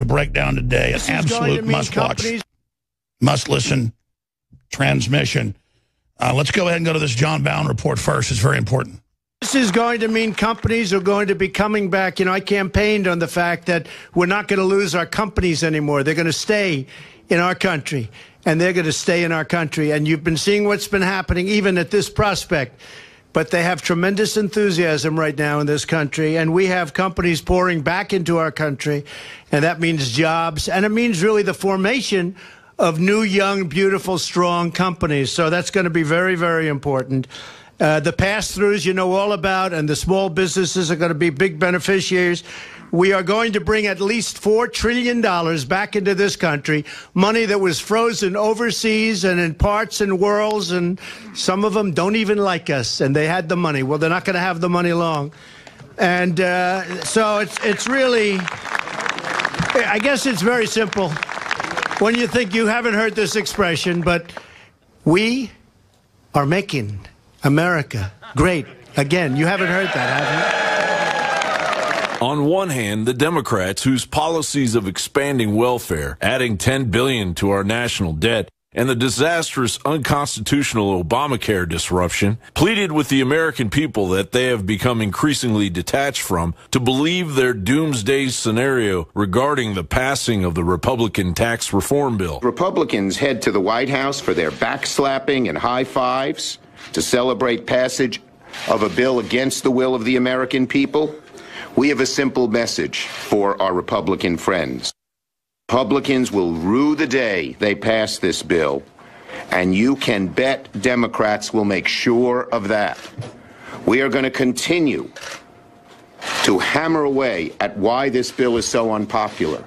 breakdown today. An absolute must-watch, must-listen transmission. Let's go ahead and go to this John Bowne report first. It's very important. This is going to mean companies are going to be coming back. You know, I campaigned on the fact that we're not going to lose our companies anymore. They're going to stay in our country, and they're going to stay in our country. And you've been seeing what's been happening even at this prospect. But they have tremendous enthusiasm right now in this country, and we have companies pouring back into our country, and that means jobs, and it means really the formation of new, young, beautiful, strong companies. So that's going to be very, very important. The pass-throughs you know all about, and the small businesses are going to be big beneficiaries. We are going to bring at least $4 trillion back into this country, money that was frozen overseas and in parts and worlds, and some of them don't even like us, and they had the money. Well, they're not going to have the money long. And so it's really, I guess it's very simple when you think you haven't heard this expression, but we are making America great again. You haven't heard that, have you? On one hand, the Democrats, whose policies of expanding welfare, adding $10 billion to our national debt, and the disastrous unconstitutional Obamacare disruption, pleaded with the American people that they have become increasingly detached from to believe their doomsday scenario regarding the passing of the Republican tax reform bill. Republicans head to the White House for their backslapping and high fives to celebrate passage of a bill against the will of the American people. We have a simple message for our Republican friends. Republicans will rue the day they pass this bill, and you can bet Democrats will make sure of that. We are going to continue to hammer away at why this bill is so unpopular,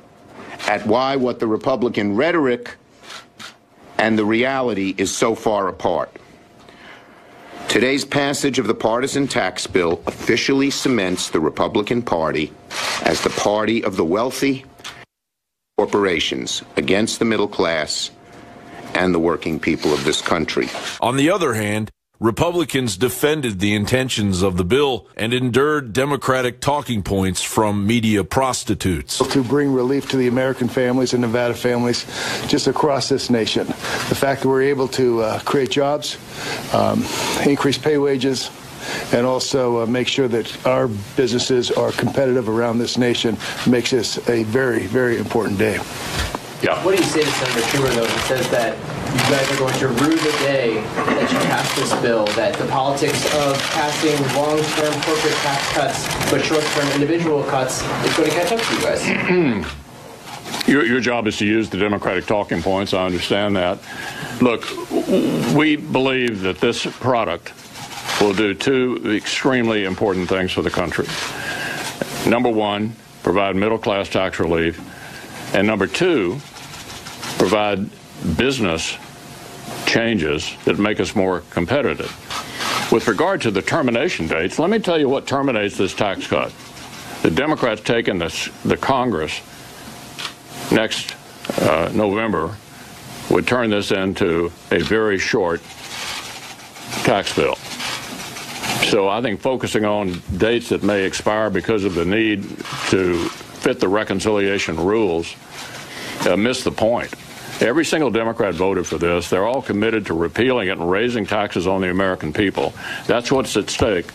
at why what the Republican rhetoric and the reality is so far apart. Today's passage of the partisan tax bill officially cements the Republican Party as the party of the wealthy corporations against the middle class and the working people of this country. On the other hand, Republicans defended the intentions of the bill and endured Democratic talking points from media prostitutes. To bring relief to the American families and Nevada families just across this nation. The fact that we're able to create jobs, increase pay wages, and also make sure that our businesses are competitive around this nation makes this a very, very important day. Yeah. What do you say to Senator Schumer, though, who says that you guys are going to rue the day that you pass this bill, that the politics of passing long-term corporate tax cuts but short-term individual cuts is going to catch up to you guys? Your job is to use the Democratic talking points. I understand that. Look, we believe that this product will do two extremely important things for the country. Number one, provide middle-class tax relief. And number two, provide business changes that make us more competitive. With regard to the termination dates, let me tell you what terminates this tax cut. The Democrats taking the Congress next November would turn this into a very short tax bill. So I think focusing on dates that may expire because of the need to fit the reconciliation rules miss the point. Every single Democrat voted for this. They're all committed to repealing it and raising taxes on the American people. That's what's at stake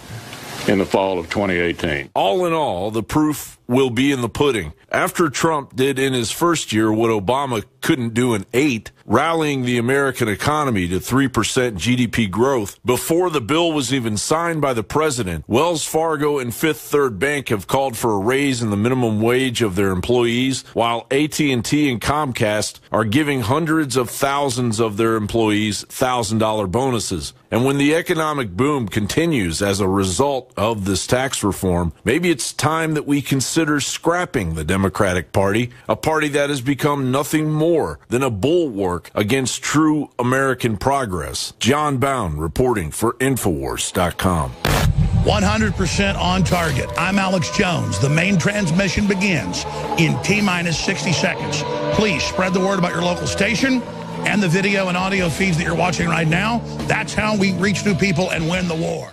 in the fall of 2018. All in all, the proof will be in the pudding. After Trump did in his first year what Obama couldn't do in 8, rallying the American economy to 3% GDP growth, before the bill was even signed by the president, Wells Fargo and Fifth Third Bank have called for a raise in the minimum wage of their employees, while AT&T and Comcast are giving hundreds of thousands of their employees $1,000 bonuses. And when the economic boom continues as a result of this tax reform, maybe it's time that we consider scrapping the Democratic Party, a party that has become nothing more than a bulwark against true American progress. John Bowne reporting for INFOWARS.com. 100% on target. I'm Alex Jones. The main transmission begins in T-minus 60 seconds. Please spread the word about your local station and the video and audio feeds that you're watching right now. That's how we reach new people and win the war.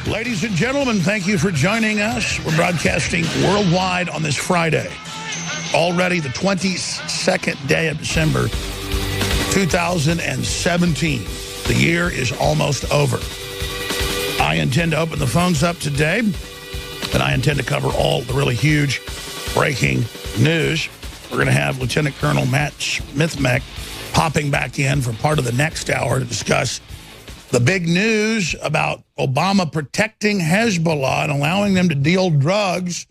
Ladies and gentlemen, thank you for joining us. We're broadcasting worldwide on this Friday. Already the 22nd day of December, 2017. The year is almost over. I intend to open the phones up today, and I intend to cover all the really huge breaking news. We're going to have Lieutenant Colonel Matt Smithmeck popping back in for part of the next hour to discuss the big news about Obama protecting Hezbollah and allowing them to deal drugs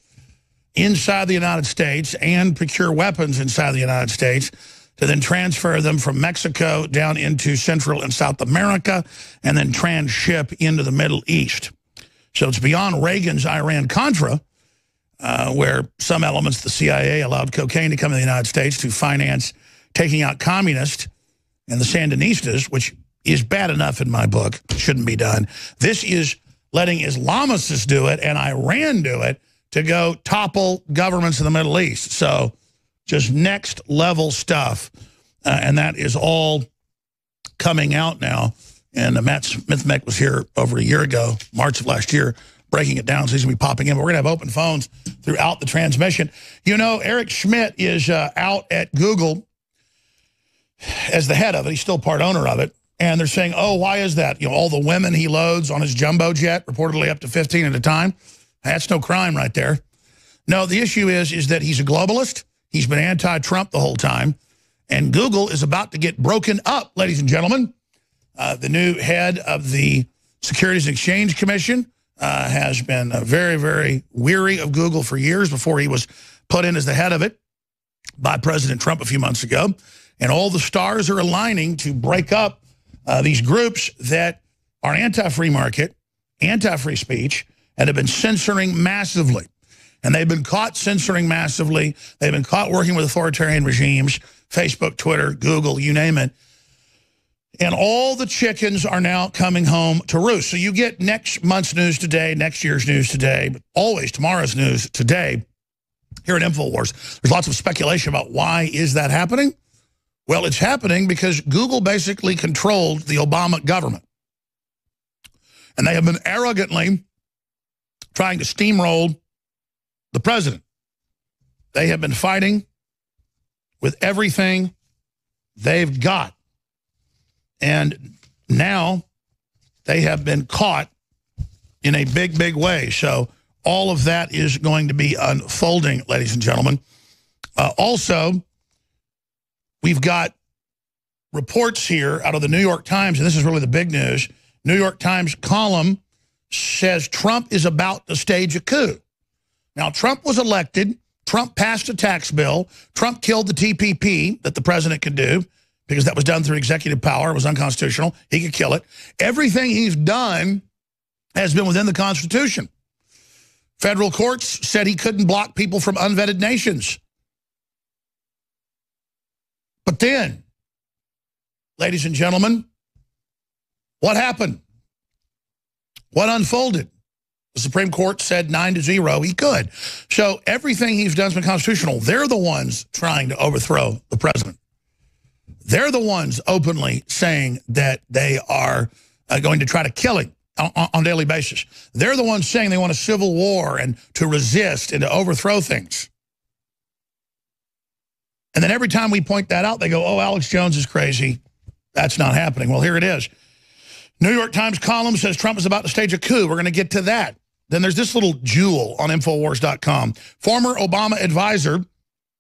inside the United States and procure weapons inside the United States to then transfer them from Mexico down into Central and South America and then transship into the Middle East. So it's beyond Reagan's Iran-Contra, where some elements of the CIA allowed cocaine to come to the United States to finance taking out communists and the Sandinistas, which is bad enough in my book, shouldn't be done. This is letting Islamists do it and Iran do it to go topple governments in the Middle East. So just next level stuff. And that is all coming out now. And Matt Smithmeck was here over a year ago, March of last year, breaking it down. So he's going to be popping in. But we're going to have open phones throughout the transmission. You know, Eric Schmidt is out at Google as the head of it. He's still part owner of it. And they're saying, oh, why is that? You know, all the women he loads on his jumbo jet, reportedly up to 15 at a time. That's no crime right there. No, the issue is that he's a globalist. He's been anti-Trump the whole time. And Google is about to get broken up, ladies and gentlemen. The new head of the Securities and Exchange Commission has been very, very weary of Google for years before he was put in as the head of it by President Trump a few months ago. And all the stars are aligning to break up these groups that are anti-free market, anti-free speech, and have been censoring massively. And they've been caught censoring massively. They've been caught working with authoritarian regimes, Facebook, Twitter, Google, you name it. And all the chickens are now coming home to roost. So you get next month's news today, next year's news today, but always tomorrow's news today here at InfoWars. There's lots of speculation about why is that happening. Well, it's happening because Google basically controlled the Obama government. And they have been arrogantly trying to steamroll the president. They have been fighting with everything they've got. And now they have been caught in a big, big way. So all of that is going to be unfolding, ladies and gentlemen. Also, we've got reports here out of the New York Times, and this is really the big news. New York Times column says Trump is about to stage a coup. Now, Trump was elected. Trump passed a tax bill. Trump killed the TPP that the president could do because that was done through executive power. It was unconstitutional. He could kill it. Everything he's done has been within the Constitution. Federal courts said he couldn't block people from unvetted nations. But then, ladies and gentlemen, what happened? What unfolded? The Supreme Court said 9-0 he could. So everything he's done has been constitutional. They're the ones trying to overthrow the president. They're the ones openly saying that they are going to try to kill him on a daily basis. They're the ones saying they want a civil war and to resist and to overthrow things. And then every time we point that out, they go, oh, Alex Jones is crazy. That's not happening. Well, here it is. New York Times column says Trump is about to stage a coup. We're going to get to that. Then there's this little jewel on InfoWars.com. Former Obama advisor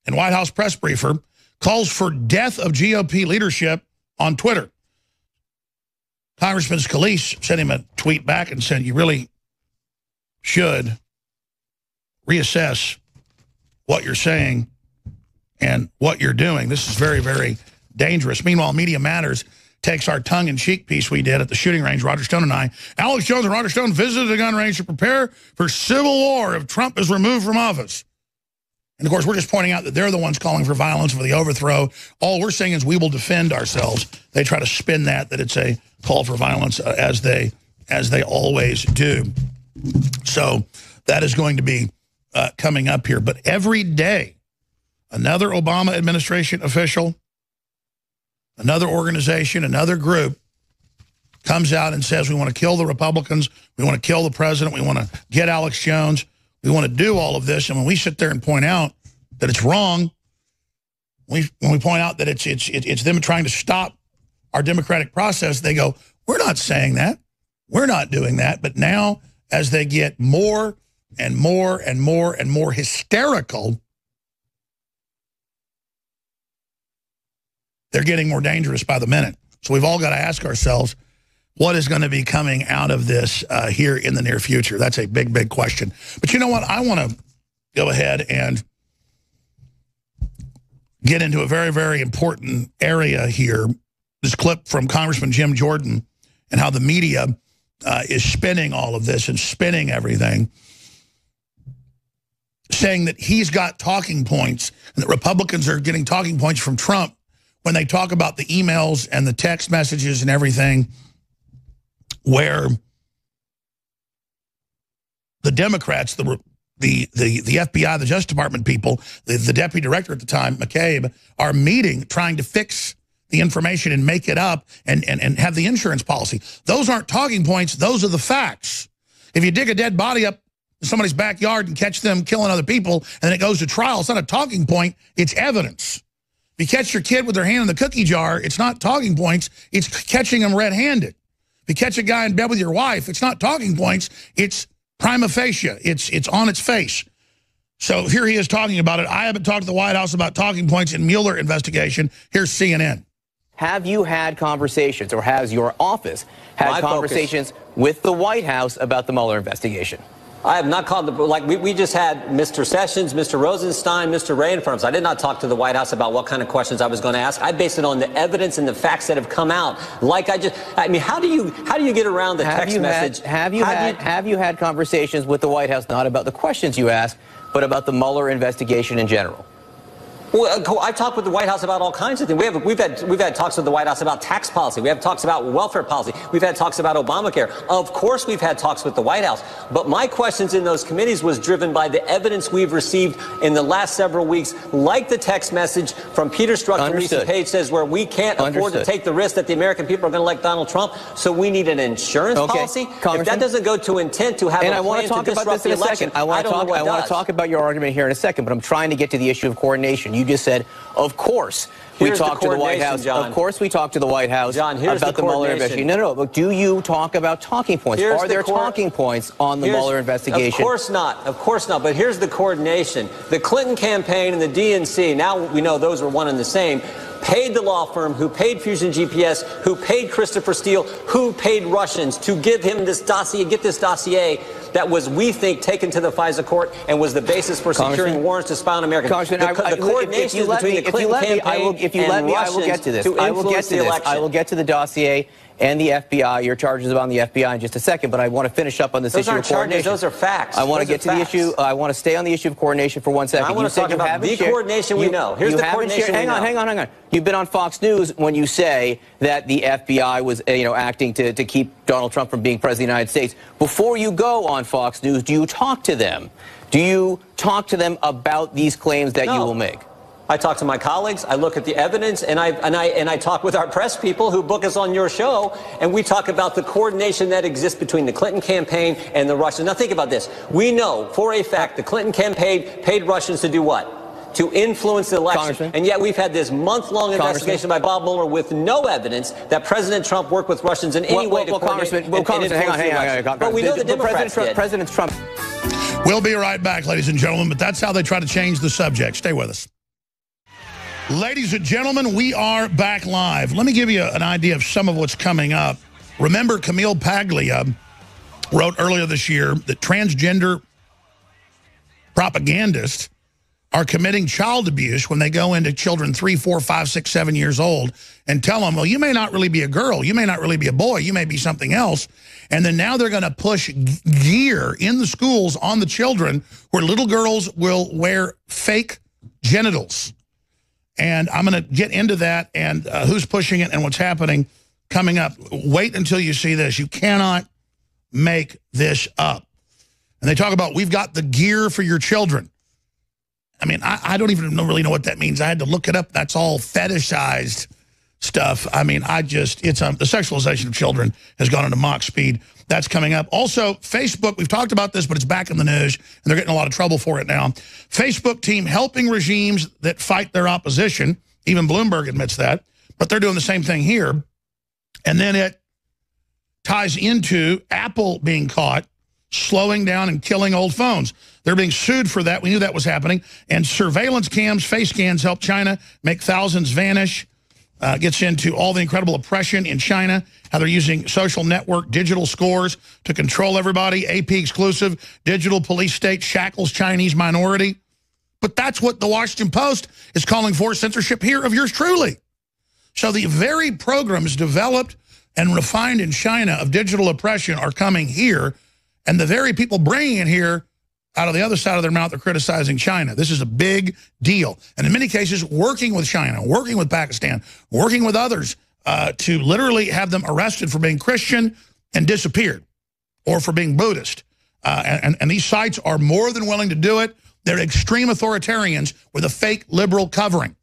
and White House press briefer calls for death of GOP leadership on Twitter. Congressman Scalise sent him a tweet back and said, you really should reassess what you're saying and what you're doing. This is very, very dangerous. Meanwhile, Media Matters takes our tongue-in-cheek piece we did at the shooting range, Roger Stone and I. Alex Jones and Roger Stone visited the gun range to prepare for civil war if Trump is removed from office. And, of course, we're just pointing out that they're the ones calling for violence, for the overthrow. All we're saying is we will defend ourselves. They try to spin that it's a call for violence, as they always do. So that is going to be coming up here. But every day, another Obama administration official, another organization, another group comes out and says we want to kill the Republicans, we want to kill the president, we want to get Alex Jones, we want to do all of this. And when we sit there and point out that it's wrong. When we point out that it's them trying to stop our democratic process, they go, we're not saying that. We're not doing that. But now, as they get more and more and more and more hysterical, they're getting more dangerous by the minute. So we've all got to ask ourselves, what is going to be coming out of this here in the near future? That's a big, big question. But you know what? I want to go ahead and get into a very, very important area here. This clip from Congressman Jim Jordan and how the media is spinning all of this and spinning everything, saying that he's got talking points and that Republicans are getting talking points from Trump when they talk about the emails and the text messages and everything where the Democrats, the FBI, the Justice Department people, the deputy director at the time, McCabe, are meeting, trying to fix the information and make it up and have the insurance policy. Those aren't talking points. Those are the facts. If you dig a dead body up in somebody's backyard and catch them killing other people and then it goes to trial, it's not a talking point. It's evidence. If you catch your kid with their hand in the cookie jar, it's not talking points. It's catching them red-handed. If you catch a guy in bed with your wife, it's not talking points. It's prima facie. It's on its face. So here he is talking about it. I haven't talked to the White House about talking points in Mueller investigation. Here's CNN. Have you had conversations, or has your office had conversations with the White House about the Mueller investigation? I have not called we just had Mr. Sessions, Mr. Rosenstein, Mr. Wray in front of us. I did not talk to the White House about what kind of questions I was going to ask. I based it on the evidence and the facts that have come out. I mean, how do you get around the text message? Have you had conversations with the White House, not about the questions you asked, but about the Mueller investigation in general? Well, I've talked with the White House about all kinds of things. We've had talks with the White House about tax policy. We have talks about welfare policy. We've had talks about Obamacare. Of course, we've had talks with the White House. But my questions in those committees was driven by the evidence we've received in the last several weeks, like the text message from Peter Strzok to Lisa Page says where we can't afford to take the risk that the American people are going to elect Donald Trump, so we need an insurance policy. If that doesn't go to intent to have a plan to disrupt the election, I want to talk about your argument here in a second, but I'm trying to get to the issue of coordination. You just said, of course, we talked to the White House. John. Of course, we talked to the White House about the Mueller investigation. No. But do you talk about talking points? Are there talking points on the Mueller investigation? Of course not. Of course not. But here's the coordination. The Clinton campaign and the DNC, now we know those were one and the same, paid the law firm who paid Fusion GPS, who paid Christopher Steele, who paid Russians to give him this dossier, get this dossier that was, we think, taken to the FISA court and was the basis for securing warrants to spy on Americans. The coordination between the Clinton campaign and Russians, I will get to this. I will get to the dossier and the FBI, your charges about the FBI in just a second, but I want to finish up on this issue of coordination. Those are facts. I want to get to the issue. I want to stay on the issue of coordination for 1 second. I want to talk about the coordination we know. Here's the coordination we know. Hang on. You've been on Fox News when you say that the FBI was, acting to keep Donald Trump from being president of the United States. Before you go on Fox News, do you talk to them? Do you talk to them about these claims that you will make? I talk to my colleagues, I look at the evidence, and I talk with our press people who book us on your show, and we talk about the coordination that exists between the Clinton campaign and the Russians. Now think about this. We know for a fact the Clinton campaign paid Russians to do what? To influence the election. And yet we've had this month-long investigation by Bob Mueller with no evidence that President Trump worked with Russians in any way to coordinate and influence the election. But we know the Democrats did. President Trump. We'll be right back, ladies and gentlemen, but that's how they try to change the subject. Stay with us. Ladies and gentlemen, we are back live. Let me give you an idea of some of what's coming up. Remember, Camille Paglia wrote earlier this year that transgender propagandists are committing child abuse when they go into children 3, 4, 5, 6, 7 years old and tell them, well, you may not really be a girl. You may not really be a boy. You may be something else. And then now they're going to push gear in the schools on the children where little girls will wear fake genitals. And I'm going to get into that and who's pushing it and what's happening coming up. Wait until you see this. You cannot make this up. And they talk about, we've got the gear for your children. I mean, I don't even really know what that means. I had to look it up. That's all fetishized stuff. I mean, the sexualization of children has gone into mock speed. That's coming up. Also, Facebook, we've talked about this, but it's back in the news, and they're getting a lot of trouble for it now. Facebook team helping regimes that fight their opposition. Even Bloomberg admits that. But they're doing the same thing here. And then it ties into Apple being caught slowing down and killing old phones. They're being sued for that. We knew that was happening. And surveillance cams, face scans help China make thousands vanish. Gets into all the incredible oppression in China, how they're using social network digital scores to control everybody. AP exclusive, digital police state shackles Chinese minority. But that's what the Washington Post is calling for, censorship here of yours truly. So the very programs developed and refined in China of digital oppression are coming here, and the very people bringing it here out of the other side of their mouth are criticizing China. This is a big deal. And in many cases, working with China, working with Pakistan, working with others to literally have them arrested for being Christian and disappeared, or for being Buddhist. And these sites are more than willing to do it. They're extreme authoritarians with a fake liberal covering.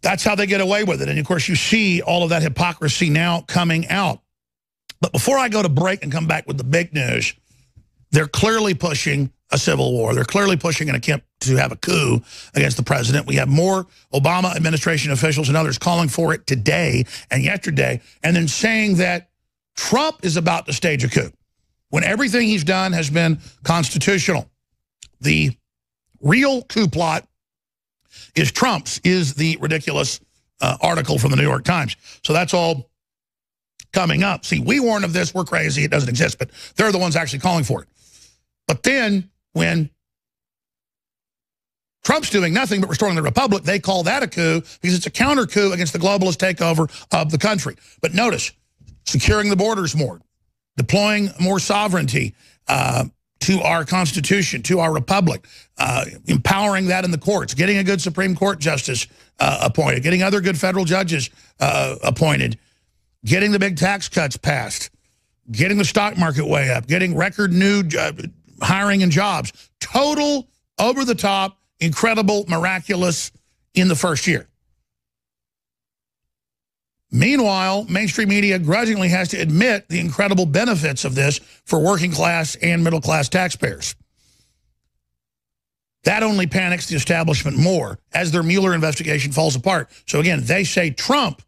That's how they get away with it. And, of course, you see all of that hypocrisy now coming out. But before I go to break and come back with the big news, they're clearly pushing a civil war. They're clearly pushing an attempt to have a coup against the president. We have more Obama administration officials and others calling for it today and yesterday, and then saying that Trump is about to stage a coup when everything he's done has been constitutional. The real coup plot is Trump's, is the ridiculous article from the New York Times. So that's all coming up. See, we warn of this. We're crazy. It doesn't exist, but they're the ones actually calling for it. But then when Trump's doing nothing but restoring the republic, they call that a coup because it's a counter coup against the globalist takeover of the country. But notice, securing the borders more, deploying more sovereignty to our Constitution, to our republic, empowering that in the courts, getting a good Supreme Court justice appointed, getting other good federal judges appointed, getting the big tax cuts passed, getting the stock market way up, getting record new hiring and jobs. Total, over-the-top, incredible, miraculous in the first year. Meanwhile, mainstream media grudgingly has to admit the incredible benefits of this for working class and middle class taxpayers. That only panics the establishment more as their Mueller investigation falls apart. So again, they say Trump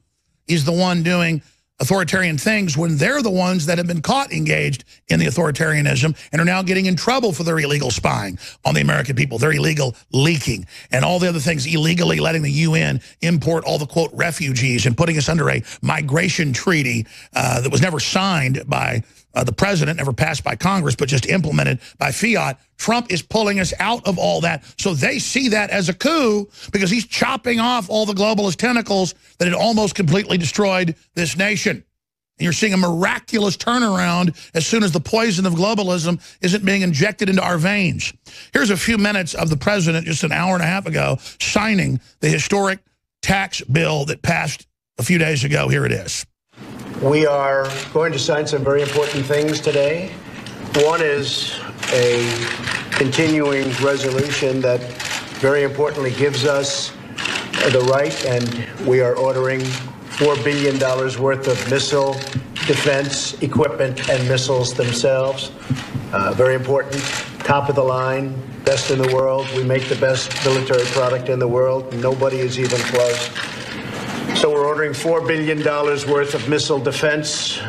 is the one doing authoritarian things when they're the ones that have been caught engaged in the authoritarianism and are now getting in trouble for their illegal spying on the American people, their illegal leaking, and all the other things, illegally letting the UN import all the, quote, refugees and putting us under a migration treaty that was never signed by the president, never passed by Congress, but just implemented by fiat. Trump is pulling us out of all that. So they see that as a coup because he's chopping off all the globalist tentacles that had almost completely destroyed this nation. And you're seeing a miraculous turnaround as soon as the poison of globalism isn't being injected into our veins. Here's a few minutes of the president just an hour and a half ago signing the historic tax bill that passed a few days ago. Here it is. We are going to sign some very important things today. One is a continuing resolution that very importantly gives us the right, and we are ordering $4 billion worth of missile defense equipment and missiles themselves. Very important, top of the line, best in the world. We make the best military product in the world. Nobody is even close. So we're ordering $4 billion worth of missile defense,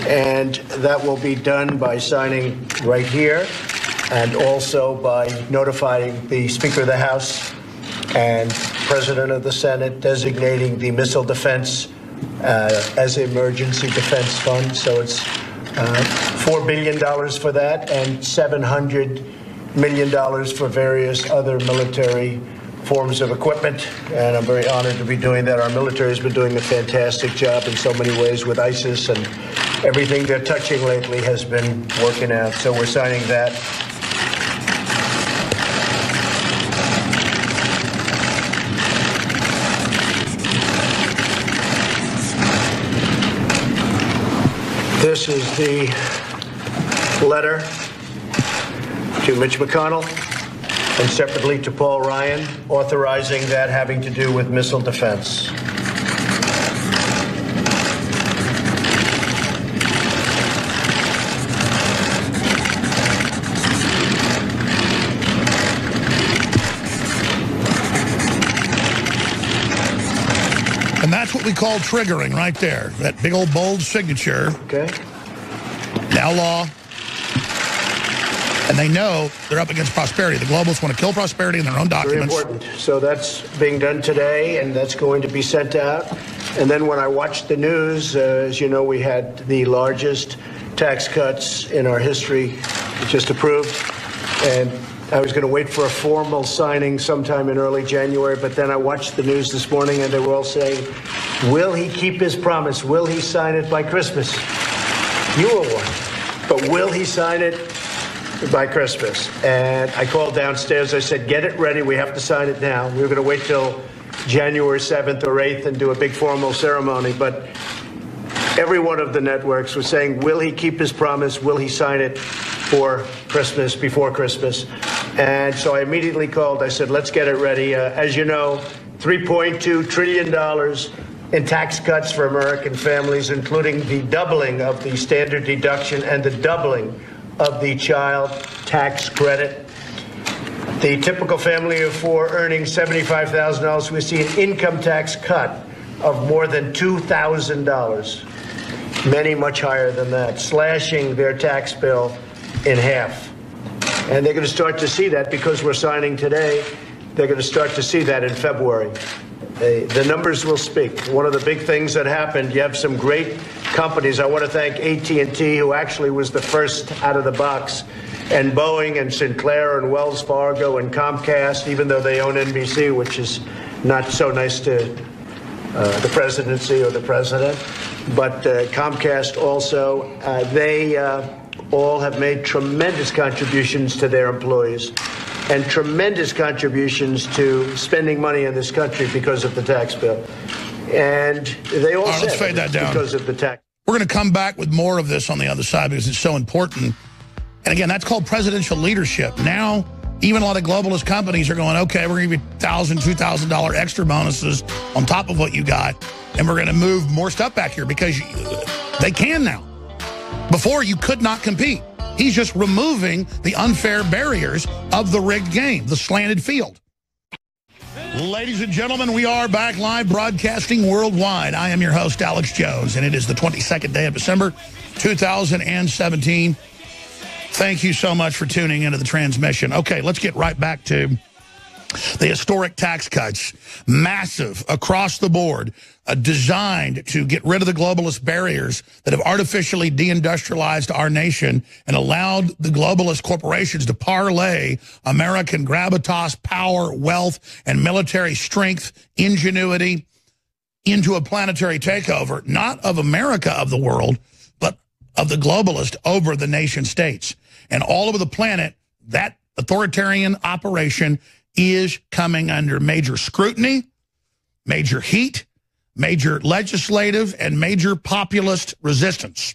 and that will be done by signing right here and also by notifying the Speaker of the House and President of the Senate designating the missile defense as emergency defense fund. So it's $4 billion for that and $700 million for various other military forms of equipment, and I'm very honored to be doing that. Our military has been doing a fantastic job in so many ways with ISIS, and everything they're touching lately has been working out. So we're signing that. This is the letter to Mitch McConnell and separately to Paul Ryan, authorizing that having to do with missile defense. And that's what we call triggering right there. That big old bold signature. Okay. Now law. And they know they're up against prosperity. The globalists want to kill prosperity in their own documents. Very important. So that's being done today, and that's going to be sent out. And then when I watched the news, as you know, we had the largest tax cuts in our history just approved. And I was going to wait for a formal signing sometime in early January, but then I watched the news this morning, and they were all saying, will he keep his promise? Will he sign it by Christmas? You were one. But will he sign it by Christmas? And I called downstairs. I said, get it ready. We have to sign it now. We were going to wait till January 7th or 8th and do a big formal ceremony. But every one of the networks was saying, will he keep his promise? Will he sign it for Christmas, before Christmas? And so I immediately called. I said, let's get it ready. As you know, $3.2 trillion in tax cuts for American families, including the doubling of the standard deduction and the doubling of the child tax credit. The typical family of four earning $75,000, we see an income tax cut of more than $2,000. Many much higher than that, slashing their tax bill in half. And they're going to start to see that because we're signing today. They're going to start to see that in February. The numbers will speak. One of the big things that happened, you have some great companies. I want to thank AT&T, who actually was the first out of the box, and Boeing and Sinclair and Wells Fargo and Comcast, even though they own NBC, which is not so nice to the presidency or the president. But Comcast also, they all have made tremendous contributions to their employees and tremendous contributions to spending money in this country because of the tax bill. And they all said let's fade that down. Because of the tax. We're going to come back with more of this on the other side because it's so important. And again, that's called presidential leadership. Now, even a lot of globalist companies are going, okay, we're going to give you $1,000, $2,000 extra bonuses on top of what you got. And we're going to move more stuff back here because they can now. Before, you could not compete. He's just removing the unfair barriers of the rigged game, the slanted field. Ladies and gentlemen, we are back live broadcasting worldwide. I am your host, Alex Jones, and it is the 22nd day of December, 2017. Thank you so much for tuning into the transmission. Okay, let's get right back to the historic tax cuts, massive across the board, designed to get rid of the globalist barriers that have artificially deindustrialized our nation and allowed the globalist corporations to parlay American gravitas, power, wealth, and military strength, ingenuity into a planetary takeover, not of America of the world, but of the globalist over the nation states. And all over the planet, that authoritarian operation is coming under major scrutiny, major heat, major legislative, and major populist resistance.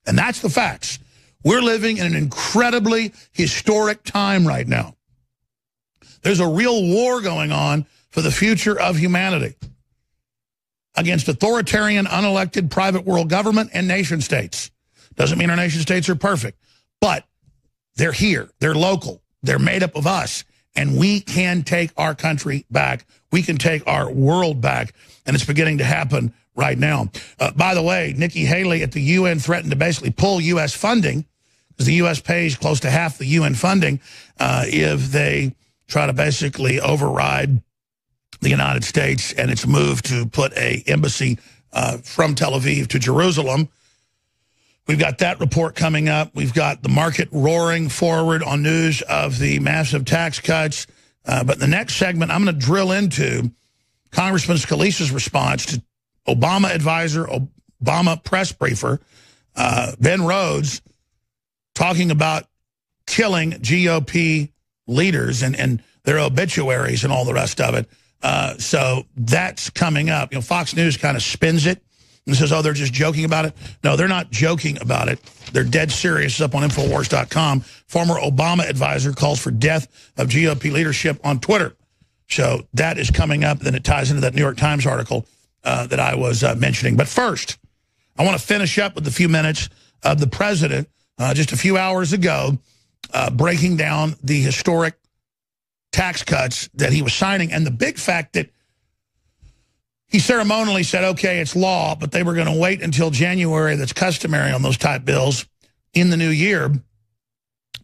And that's the facts. We're living in an incredibly historic time right now. There's a real war going on for the future of humanity against authoritarian, unelected private world government and nation states. Doesn't mean our nation states are perfect, but they're here. They're local. They're made up of us. And we can take our country back. We can take our world back. And it's beginning to happen right now. By the way, Nikki Haley at the UN threatened to basically pull U.S. funding, because the U.S. pays close to half the UN funding if they try to basically override the United States and its move to put an embassy from Tel Aviv to Jerusalem. We've got that report coming up. We've got the market roaring forward on news of the massive tax cuts. But in the next segment, I'm going to drill into Congressman Scalise's response to Obama advisor, Obama press briefer, Ben Rhodes, talking about killing GOP leaders and their obituaries and all the rest of it. So that's coming up. You know, Fox News kind of spins it and says, oh, they're just joking about it. No, they're not joking about it. They're dead serious. It's up on INFOWARS.com. Former Obama advisor calls for death of GOP leadership on Twitter. So that is coming up. Then it ties into that New York Times article that I was mentioning. But first, I want to finish up with a few minutes of the president just a few hours ago breaking down the historic tax cuts that he was signing and the big fact that he ceremonially said, okay, it's law, but they were going to wait until January, that's customary on those type bills, in the new year.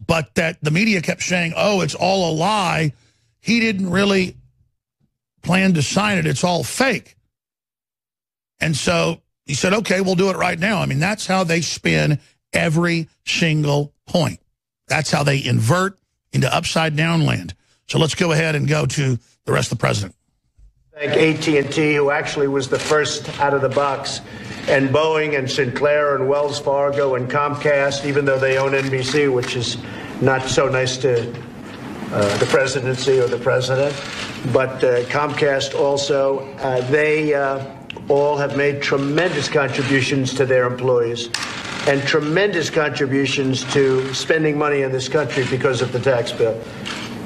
But that the media kept saying, oh, it's all a lie. He didn't really plan to sign it. It's all fake. And so he said, okay, we'll do it right now. I mean, that's how they spin every single point. That's how they invert into upside down land. So let's go ahead and go to the rest of the president. Thank AT&T, who actually was the first out of the box, and Boeing and Sinclair and Wells Fargo and Comcast, even though they own NBC, which is not so nice to the presidency or the president. But Comcast also, they all have made tremendous contributions to their employees and tremendous contributions to spending money in this country because of the tax bill.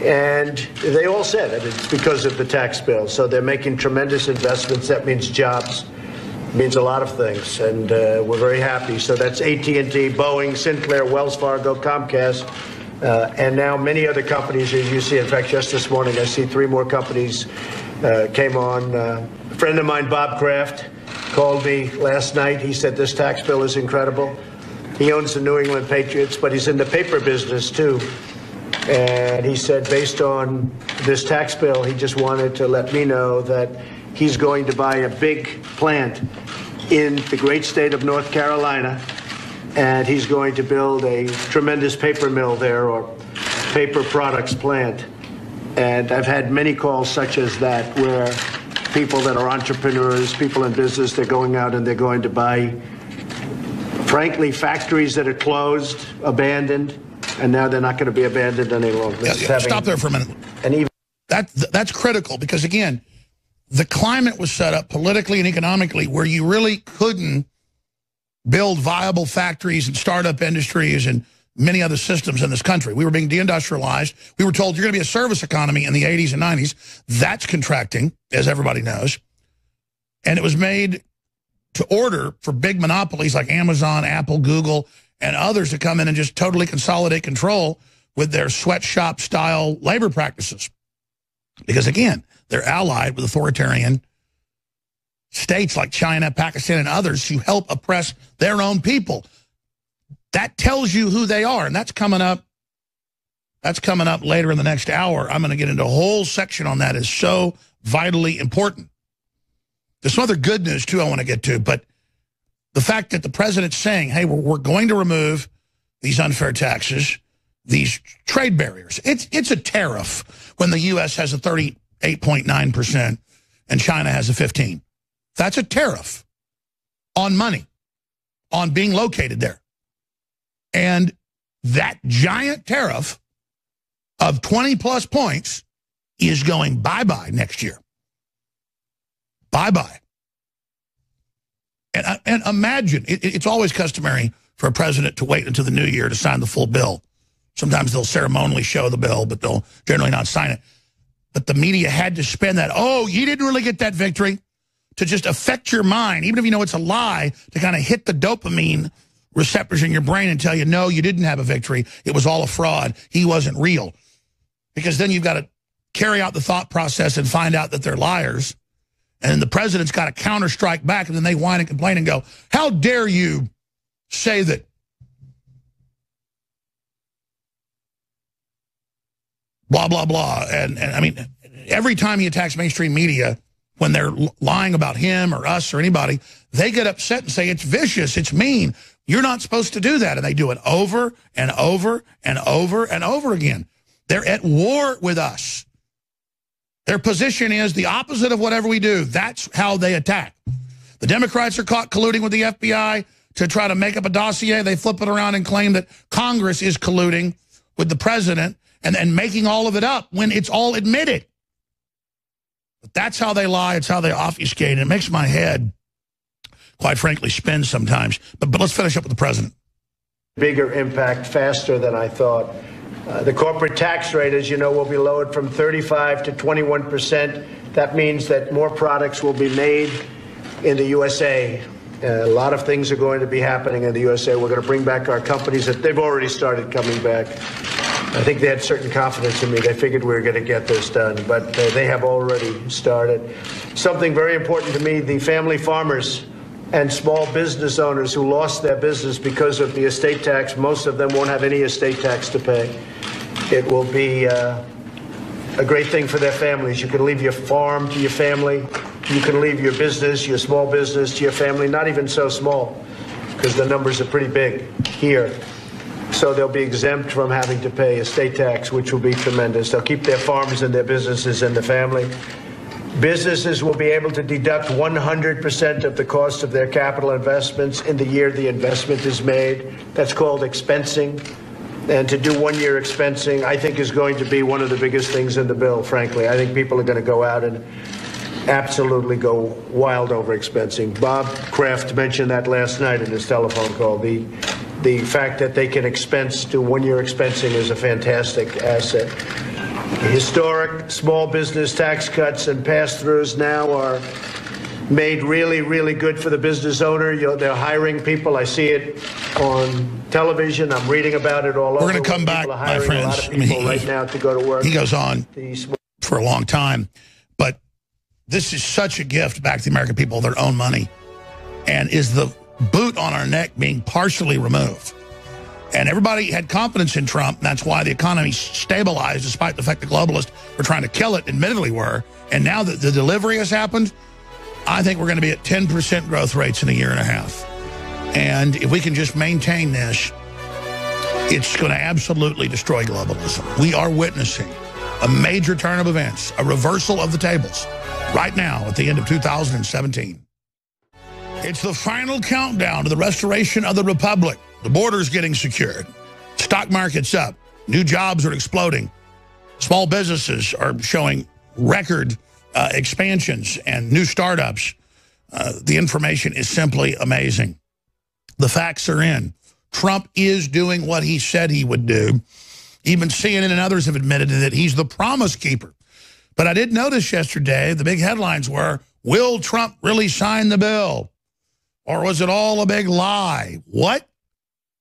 And they all said that it's because of the tax bill. So they're making tremendous investments. That means jobs. It means a lot of things. And we're very happy. So that's AT&T, Boeing, Sinclair, Wells Fargo, Comcast, and now many other companies, as you see. In fact, just this morning, I see 3 more companies came on. A friend of mine, Bob Kraft, called me last night. He said this tax bill is incredible. He owns the New England Patriots, but he's in the paper business, too. And he said, based on this tax bill, he just wanted to let me know that he's going to buy a big plant in the great state of North Carolina, and he's going to build a tremendous paper mill there, or paper products plant. And I've had many calls such as that, where people that are entrepreneurs, people in business, they're going out and they're going to buy, frankly, factories that are closed, abandoned, and now they're not going to be abandoned any longer. Stop there for a minute. And even that's critical, because, again, the climate was set up politically and economically where you really couldn't build viable factories and startup industries and many other systems in this country. We were being deindustrialized. We were told you're going to be a service economy in the 80s and 90s. That's contracting, as everybody knows. And it was made to order for big monopolies like Amazon, Apple, Google, and others to come in and just totally consolidate control with their sweatshop-style labor practices. Because, again, they're allied with authoritarian states like China, Pakistan, and others who help oppress their own people. That tells you who they are, and that's coming up. That's coming up later in the next hour. I'm going to get into a whole section on that. It's so vitally important. There's some other good news, too, I want to get to, but the fact that the president's saying, hey, we're going to remove these unfair taxes, these trade barriers. It's a tariff when the U.S. has a 38.9% and China has a 15%. That's a tariff on money, on being located there. And that giant tariff of 20-plus points is going bye-bye next year. Bye-bye. And imagine, it's always customary for a president to wait until the new year to sign the full bill. Sometimes they'll ceremonially show the bill, but they'll generally not sign it. But the media had to spin that, oh, you didn't really get that victory, to just affect your mind, even if you know it's a lie, to kind of hit the dopamine receptors in your brain and tell you, no, you didn't have a victory. It was all a fraud. He wasn't real. Because then you've got to carry out the thought process and find out that they're liars. And the president's got to counter-strike back, and then they whine and complain and go, how dare you say that blah, blah, blah. And I mean, every time he attacks mainstream media, when they're lying about him or us or anybody, they get upset and say, it's vicious, it's mean. You're not supposed to do that. And they do it over and over and over and over again. They're at war with us. Their position is the opposite of whatever we do. That's how they attack. The Democrats are caught colluding with the FBI to try to make up a dossier. They flip it around and claim that Congress is colluding with the president and making all of it up when it's all admitted. But that's how they lie. It's how they obfuscate. And it makes my head, quite frankly, spin sometimes. But let's finish up with the president. Bigger impact faster than I thought. The corporate tax rate, as you know, will be lowered from 35% to 21%. That means that more products will be made in the USA. A lot of things are going to be happening in the USA. We're going to bring back our companies. They've already started coming back. I think they had certain confidence in me. They figured we were going to get this done, but they have already started. Something very important to me, the family farmers and small business owners who lost their business because of the estate tax, most of them won't have any estate tax to pay. It will be a great thing for their families. You can leave your farm to your family. You can leave your business, your small business, to your family, not even so small, because the numbers are pretty big here. So they'll be exempt from having to pay estate tax, which will be tremendous. They'll keep their farms and their businesses in the family. Businesses will be able to deduct 100% of the cost of their capital investments in the year the investment is made. That's called expensing. And to do one-year expensing, I think, is going to be one of the biggest things in the bill, frankly. I think people are going to go out and absolutely go wild over expensing. Bob Kraft mentioned that last night in his telephone call. The fact that they can expense, do one-year expensing, is a fantastic asset. Historic small business tax cuts and pass-throughs now are made really, really good for the business owner. They're hiring people. I see it on television. I'm reading about it all over. We're going to come back, my friends. A lot of people right now to go to work. He goes on for a long time, but this is such a gift back to the American people, their own money, and is the boot on our neck being partially removed. And everybody had confidence in Trump, and that's why the economy stabilized, despite the fact the globalists were trying to kill it, admittedly were. And now that the delivery has happened, I think we're going to be at 10% growth rates in a year and a half. And if we can just maintain this, it's going to absolutely destroy globalism. We are witnessing a major turn of events, a reversal of the tables, right now at the end of 2017. It's the final countdown to the restoration of the republic. The border's getting secured. Stock market's up. New jobs are exploding. Small businesses are showing record expansions and new startups. The information is simply amazing. The facts are in. Trump is doing what he said he would do. Even CNN and others have admitted that he's the promise keeper. But I did notice yesterday, the big headlines were, will Trump really sign the bill? Or was it all a big lie? What?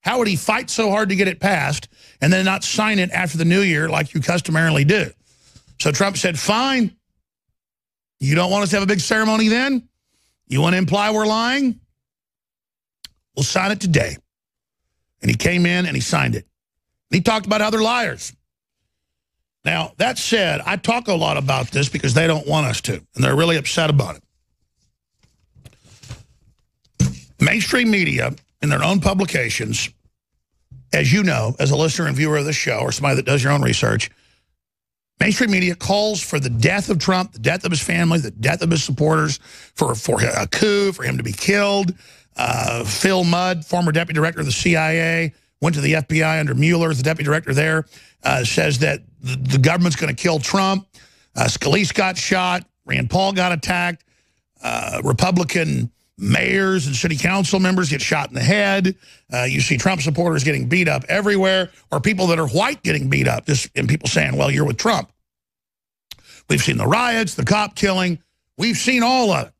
How would he fight so hard to get it passed and then not sign it after the new year like you customarily do? So Trump said, fine. You don't want us to have a big ceremony then? You want to imply we're lying? We'll sign it today. And he came in and he signed it. And he talked about other liars. Now, that said, I talk a lot about this because they don't want us to, and they're really upset about it. Mainstream media, in their own publications, as you know, as a listener and viewer of this show, or somebody that does your own research, mainstream media calls for the death of Trump, the death of his family, the death of his supporters, for a coup, for him to be killed. Phil Mudd, former deputy director of the CIA, went to the FBI under Mueller, the deputy director there, says that the government's going to kill Trump. Scalise got shot. Rand Paul got attacked. Republican mayors and city council members get shot in the head. You see Trump supporters getting beat up everywhere, or people that are white getting beat up, and people saying, well, you're with Trump. We've seen the riots, the cop killing. We've seen all of it.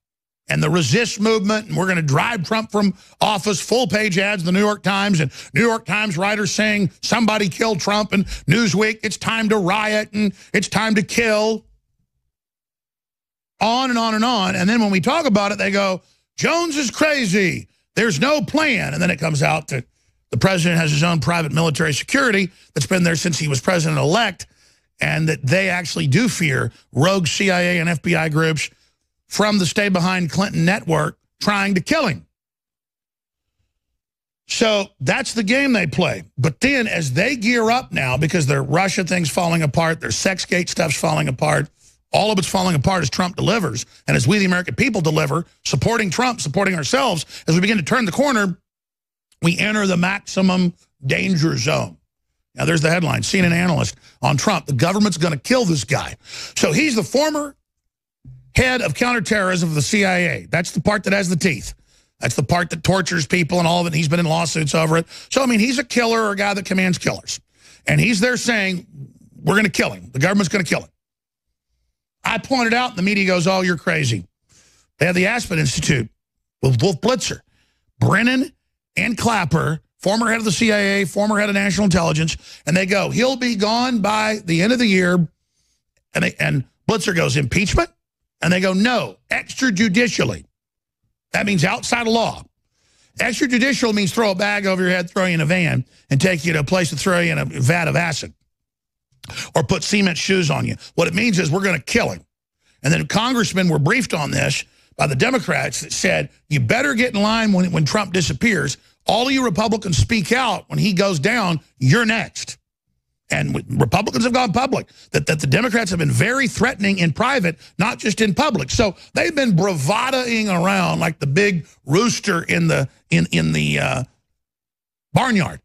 And the resist movement, and we're going to drive Trump from office, full-page ads in the New York Times, and New York Times writers saying somebody killed Trump, and Newsweek, it's time to riot, and it's time to kill. On and on and on. And then when we talk about it, they go, Jones is crazy. There's no plan. And then it comes out that the president has his own private military security that's been there since he was president-elect, and that they actually do fear rogue CIA and FBI groups from the Stay Behind Clinton network trying to kill him. So that's the game they play. But then as they gear up now, because their Russia thing's falling apart, their Sexgate stuff's falling apart, all of it's falling apart as Trump delivers, and as we, the American people, deliver, supporting Trump, supporting ourselves, as we begin to turn the corner, we enter the maximum danger zone. Now, there's the headline, CNN analyst on Trump. The government's going to kill this guy. So he's the former head of counterterrorism of the CIA. That's the part that has the teeth. That's the part that tortures people and all of it. He's been in lawsuits over it. So, I mean, he's a killer or a guy that commands killers. And he's there saying, we're going to kill him. The government's going to kill him. I pointed out, and the media goes, oh, you're crazy. They have the Aspen Institute with Wolf Blitzer. Brennan and Clapper former head of the CIA, former head of national intelligence, and they go, he'll be gone by the end of the year. And Blitzer goes, impeachment? And they go, no, extrajudicially. That means outside of law. Extrajudicial means throw a bag over your head, throw you in a van, and take you to a place to throw you in a vat of acid. Or put cement shoes on you. What it means is we're going to kill him. And then congressmen were briefed on this by the Democrats that said, you better get in line when Trump disappears. All of you Republicans speak out when he goes down, you're next. And Republicans have gone public, that the Democrats have been very threatening in private, not just in public. So they've been bravadoing around like the big rooster in the barnyard.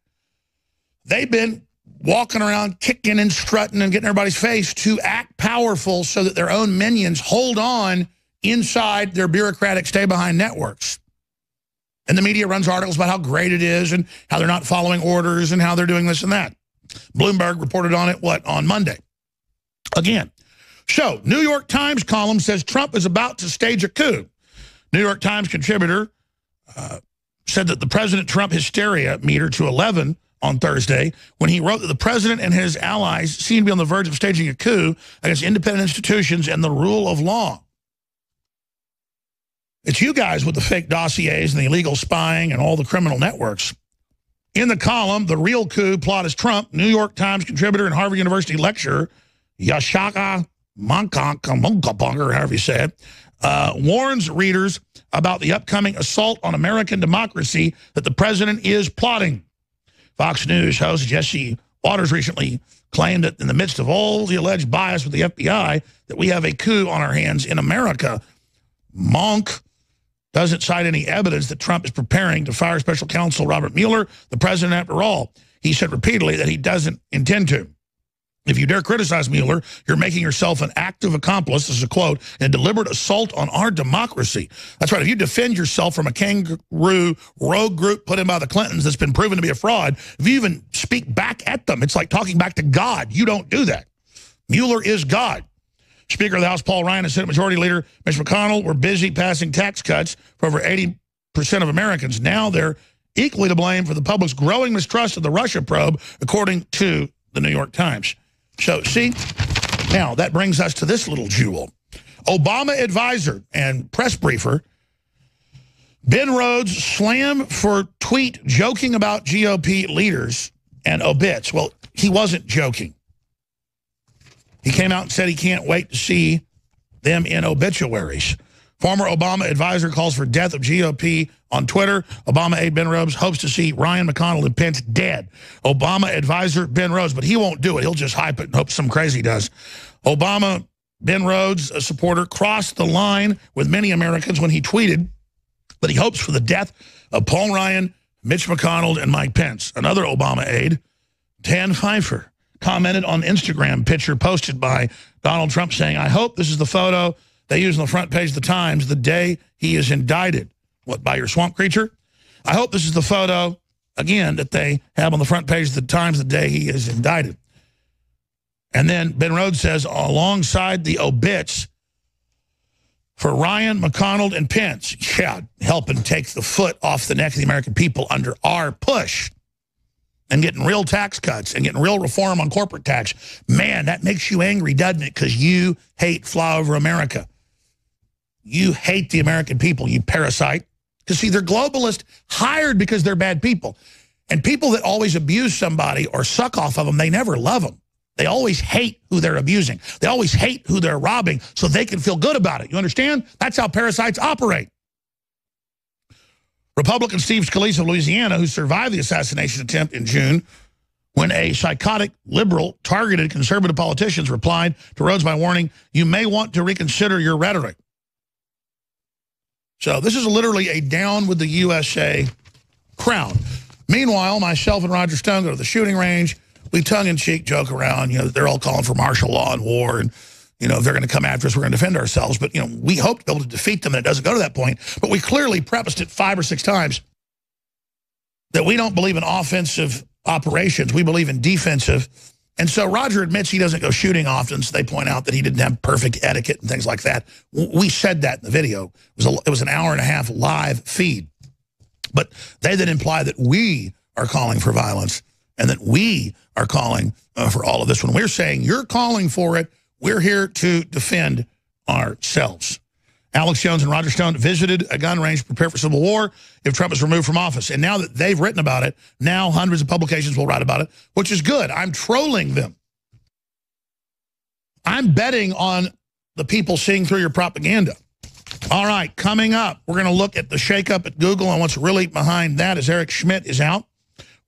They've been walking around, kicking and strutting and getting everybody's face to act powerful so that their own minions hold on inside their bureaucratic stay-behind networks. And the media runs articles about how great it is and how they're not following orders and how they're doing this and that. Bloomberg reported on it, on Monday? Again. So, New York Times column says Trump is about to stage a coup. New York Times contributor said that the President Trump hysteria meter to 11 on Thursday when he wrote that the president and his allies seem to be on the verge of staging a coup against independent institutions and the rule of law. It's you guys with the fake dossiers and the illegal spying and all the criminal networks. In the column, The Real Coup Plot is Trump, New York Times contributor and Harvard University lecturer, Yashaka Monkapunker, however you say it, warns readers about the upcoming assault on American democracy that the president is plotting. Fox News host Jesse Waters recently claimed that in the midst of all the alleged bias with the FBI, that we have a coup on our hands in America. Monk doesn't cite any evidence that Trump is preparing to fire special counsel Robert Mueller, the president after all. He said repeatedly that he doesn't intend to. If you dare criticize Mueller, you're making yourself an active accomplice, this is a quote, in a deliberate assault on our democracy. That's right. If you defend yourself from a kangaroo rogue group put in by the Clintons that's been proven to be a fraud, if you even speak back at them, it's like talking back to God. You don't do that. Mueller is God. Speaker of the House Paul Ryan and Senate Majority Leader Mitch McConnell were busy passing tax cuts for over 80% of Americans. Now they're equally to blame for the public's growing mistrust of the Russia probe, according to the New York Times. So, see, now that brings us to this little jewel. Obama advisor and press briefer Ben Rhodes slammed for tweet joking about GOP leaders and obits. Well, he wasn't joking. He came out and said he can't wait to see them in obituaries. Former Obama advisor calls for death of GOP on Twitter. Obama aide Ben Rhodes hopes to see Ryan, McConnell, and Pence dead. Obama advisor Ben Rhodes, but he won't do it. He'll just hype it and hope some crazy does. Obama, Ben Rhodes, a supporter, crossed the line with many Americans when he tweeted that he hopes for the death of Paul Ryan, Mitch McConnell, and Mike Pence. Another Obama aide, Dan Pfeiffer, commented on Instagram picture posted by Donald Trump saying, I hope this is the photo they use on the front page of the Times the day he is indicted. What, by your swamp creature? I hope this is the photo, again, that they have on the front page of the Times the day he is indicted. And then Ben Rhodes says, alongside the obits for Ryan, McConnell, and Pence, yeah, helping take the foot off the neck of the American people under our push and getting real tax cuts and getting real reform on corporate tax. Man, that makes you angry, doesn't it? Because you hate flyover America. You hate the American people, you parasite. Because, see, they're globalists hired because they're bad people. And people that always abuse somebody or suck off of them, they never love them. They always hate who they're abusing. They always hate who they're robbing so they can feel good about it. You understand? That's how parasites operate. Republican Steve Scalise of Louisiana, who survived the assassination attempt in June, when a psychotic liberal targeted conservative politicians, replied to Rhodes by warning, you may want to reconsider your rhetoric. So this is literally a down with the USA crowd. Meanwhile, myself and Roger Stone go to the shooting range. We tongue-in-cheek joke around. You know, they're all calling for martial law and war, and you know, if they're going to come after us, we're going to defend ourselves. But, you know, we hope to be able to defeat them, and it doesn't go to that point. But we clearly prefaced it 5 or 6 times that we don't believe in offensive operations. We believe in defensive. And so Roger admits he doesn't go shooting often, so they point out that he didn't have perfect etiquette and things like that. We said that in the video. It was an hour-and-a-half live feed. But they then imply that we are calling for violence and that we are calling for all of this. When we're saying you're calling for it, we're here to defend ourselves. Alex Jones and Roger Stone visited a gun range to prepare for civil war if Trump is removed from office. And now that they've written about it, now hundreds of publications will write about it, which is good. I'm trolling them. I'm betting on the people seeing through your propaganda. All right, coming up, we're going to look at the shakeup at Google and what's really behind that as Eric Schmidt is out.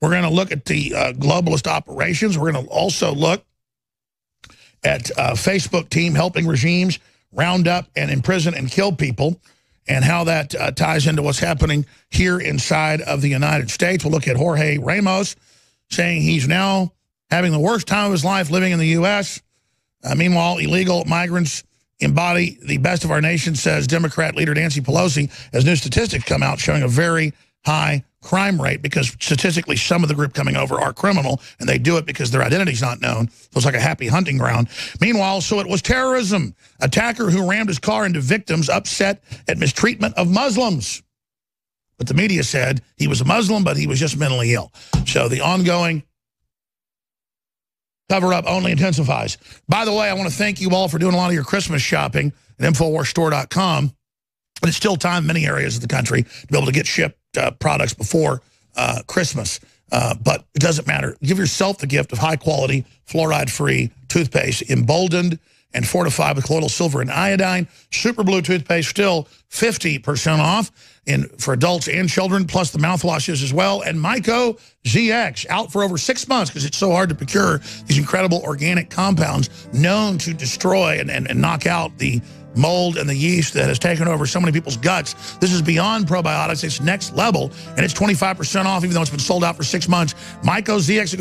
We're going to look at the globalist operations. We're going to also look at Facebook team helping regimes round up and imprison and kill people and how that ties into what's happening here inside of the United States. We'll look at Jorge Ramos saying he's now having the worst time of his life living in the U.S. Meanwhile, illegal migrants embody the best of our nation, says Democrat leader Nancy Pelosi, as new statistics come out showing a very high crime rate because statistically some of the group coming over are criminal and they do it because their identity's not known. So it's like a happy hunting ground. Meanwhile, so it was terrorism. Attacker who rammed his car into victims upset at mistreatment of Muslims. But the media said he was a Muslim, but he was just mentally ill. So the ongoing cover-up only intensifies. By the way, I want to thank you all for doing a lot of your Christmas shopping at InfoWarsStore.com. And it's still time in many areas of the country to be able to get shipped products before Christmas. But it doesn't matter. Give yourself the gift of high-quality, fluoride-free toothpaste, emboldened and fortified with colloidal silver and iodine. Super Blue toothpaste still 50% off for adults and children, plus the mouthwashes as well. And Myco ZX, out for over 6 months because it's so hard to procure these incredible organic compounds known to destroy and knock out the mold and the yeast that has taken over so many people's guts. This is beyond probiotics. It's next level, and it's 25% off, even though it's been sold out for 6 months. Myco ZX